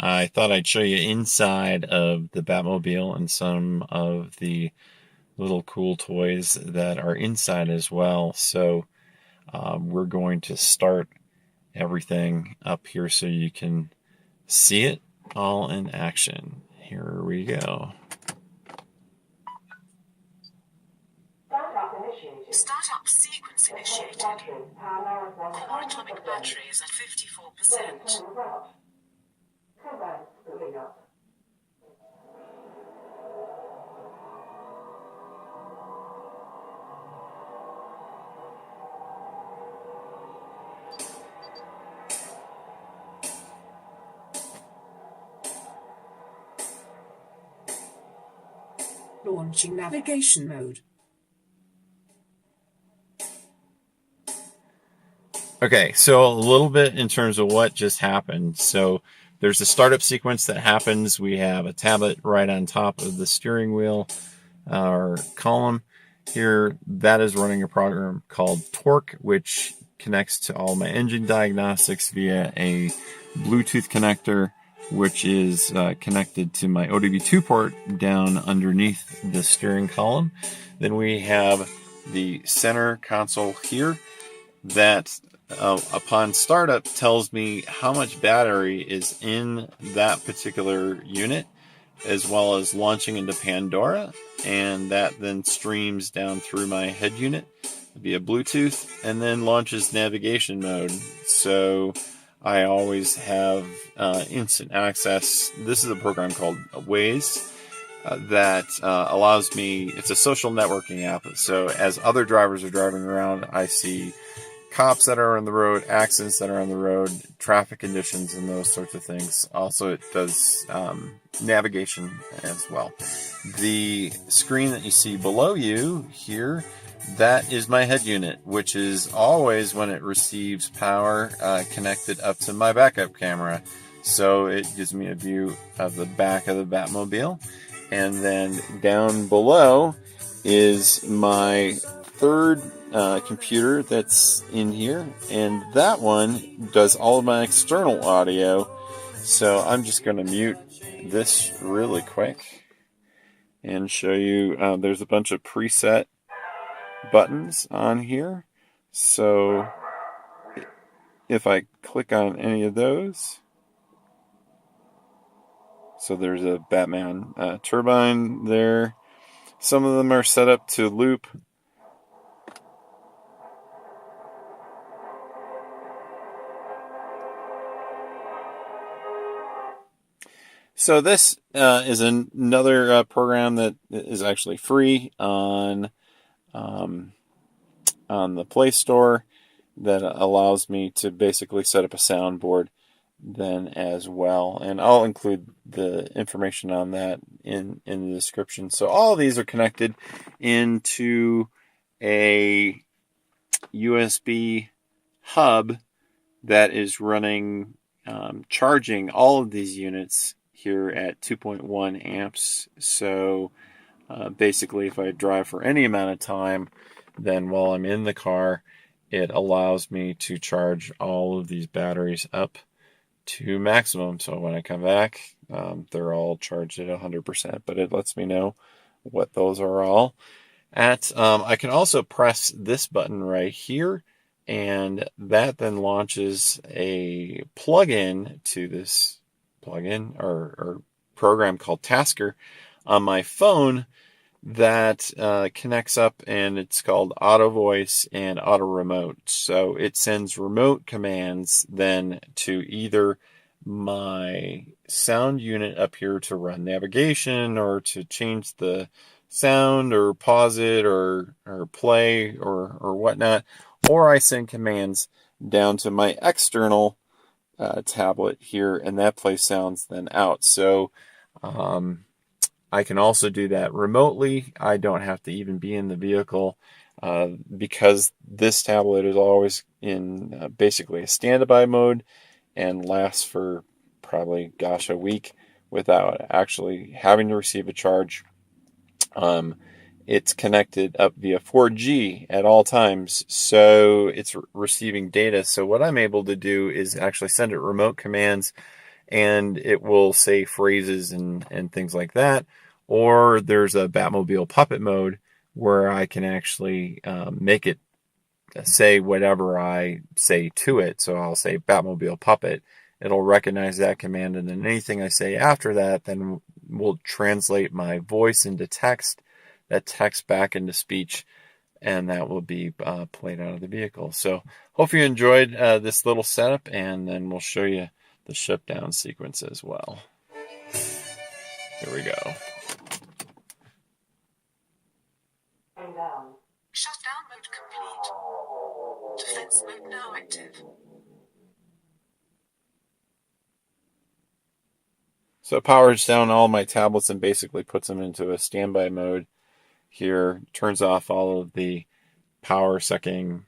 I thought I'd show you inside of the Batmobile and some of the little cool toys that are inside as well. So we're going to start everything up here so you can see it all in action. Here we go. Startup sequence initiated. Core atomic battery is at 54%. Launching navigation mode. Okay, so a little bit in terms of what just happened. So there's a startup sequence that happens. We have a tablet right on top of the steering wheel or column here. That is running a program called Torque, which connects to all my engine diagnostics via a Bluetooth connector, which is connected to my ODB2 port down underneath the steering column. Then we have the center console here that upon startup tells me how much battery is in that particular unit, as well as launching into Pandora, and that then streams down through my head unit via Bluetooth and then launches navigation mode. So I always have instant access. This is a program called Waze that allows me, it's a social networking app. So as other drivers are driving around, I see cops that are on the road, accidents that are on the road, traffic conditions, and those sorts of things. Also, it does navigation as well. The screen that you see below you here, that is my head unit, which is always, when it receives power, connected up to my backup camera. So it gives me a view of the back of the Batmobile. And then down below is my third computer that's in here, and that one does all of my external audio. So I'm just going to mute this really quick and show you there's a bunch of preset buttons on here. So if I click on any of those, so there's a Batman turbine there. Some of them are set up to loop. So this is another program that is actually free on the Play Store that allows me to basically set up a soundboard then as well. And I'll include the information on that in the description. So all of these are connected into a USB hub that is running, charging all of these units here at 2.1 amps. So basically, if I drive for any amount of time, then while I'm in the car, it allows me to charge all of these batteries up to maximum. So when I come back, they're all charged at 100%, but it lets me know what those are all at. I can also press this button right here, and that then launches a plugin to this plugin or program called Tasker on my phone that connects up, and it's called Autovoice and Autoremote. So it sends remote commands then to either my sound unit up here to run navigation or to change the sound or pause it or play or whatnot, or I send commands down to my external tablet here, and that plays sounds then out. So I can also do that remotely. I don't have to even be in the vehicle because this tablet is always in basically a standby mode and lasts for probably, a week without actually having to receive a charge. It's connected up via 4G at all times, so it's receiving data. So what I'm able to do is actually send it remote commands and it will say phrases and things like that. Or there's a Batmobile puppet mode where I can actually make it say whatever I say to it. So I'll say Batmobile puppet. It'll recognize that command, and then anything I say after that then will translate my voice into text, that text back into speech, and that will be played out of the vehicle. So hope you enjoyed this little setup, and then we'll show you the shutdown sequence as well. Here we go. Shutdown mode complete. Defense mode now active. So it powers down all my tablets and basically puts them into a standby mode here. Turns off all of the power sucking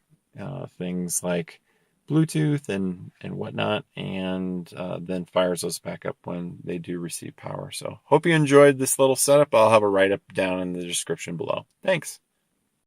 things like Bluetooth and whatnot, and then fires those back up when they do receive power. So hope you enjoyed this little setup. I'll have a write-up down in the description below. Thanks.